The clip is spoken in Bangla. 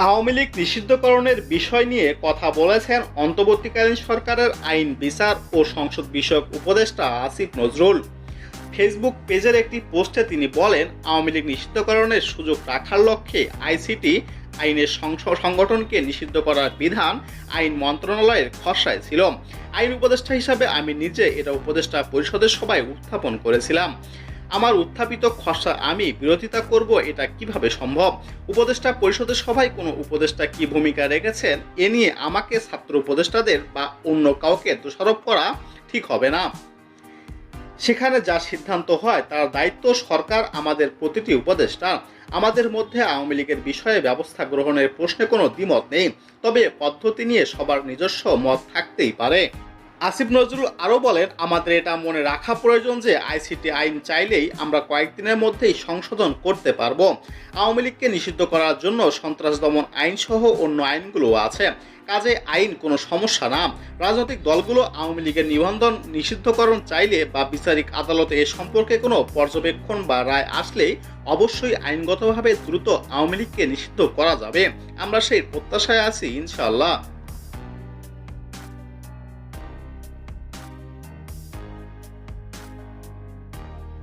আওয়ামী লীগ নিষিদ্ধকরণের বিষয় নিয়ে কথা বলেছেন অন্তর্বর্তীকালীন সরকারের আইন বিচার ও সংসদ বিষয়ক উপদেষ্টা আসিফ নজরুল। ফেসবুক পেজের একটি পোস্টে তিনি বলেন, আওয়ামী লীগ নিষিদ্ধকরণের সুযোগ রাখার লক্ষ্যে আইসিটি আইনের সংগঠনকে নিষিদ্ধ করার বিধান আইন মন্ত্রণালয়ের খসড়ায় ছিল। আইন উপদেষ্টা হিসাবে আমি নিজে এটা উপদেষ্টা পরিষদের সভায় উত্থাপন করেছিলাম। আমার উত্থাপিত খসড়া আমি বিরোধিতা করব, এটা কিভাবে সম্ভব? উপদেষ্টা পরিষদের সভায় কোনো উপদেষ্টা কি ভূমিকা রেখেছেন এ নিয়ে আমাকে ছাত্র উপদেষ্টাদের বা অন্য কাউকে দোষারোপ করা ঠিক হবে না। সেখানে যা সিদ্ধান্ত হয় তার দায়িত্ব সরকার, আমাদের প্রতিটি উপদেষ্টা। আমাদের মধ্যে আওয়ামী লীগের বিষয়ে ব্যবস্থা গ্রহণের প্রশ্নে কোনো দ্বিমত নেই, তবে পদ্ধতি নিয়ে সবার নিজস্ব মত থাকতেই পারে। আসিফ নজরুল আরও বলেন, আমাদের এটা মনে রাখা প্রয়োজন যে আইসিটি আইন চাইলেই আমরা কয়েকদিনের মধ্যেই সংশোধন করতে পারবো। আওয়ামী লীগকে নিষিদ্ধ করার জন্য সন্ত্রাস দমন আইন সহ অন্য আইনগুলো আছে, কাজে আইন কোনো সমস্যা না। রাজনৈতিক দলগুলো আওয়ামী লীগের নিবন্ধন নিষিদ্ধকরণ চাইলে বা বিচারিক আদালতে এ সম্পর্কে কোনো পর্যবেক্ষণ বা রায় আসলেই অবশ্যই আইনগতভাবে দ্রুত আওয়ামী লীগকে নিষিদ্ধ করা যাবে। আমরা সেই প্রত্যাশায় আছি, ইনশাআল্লাহ।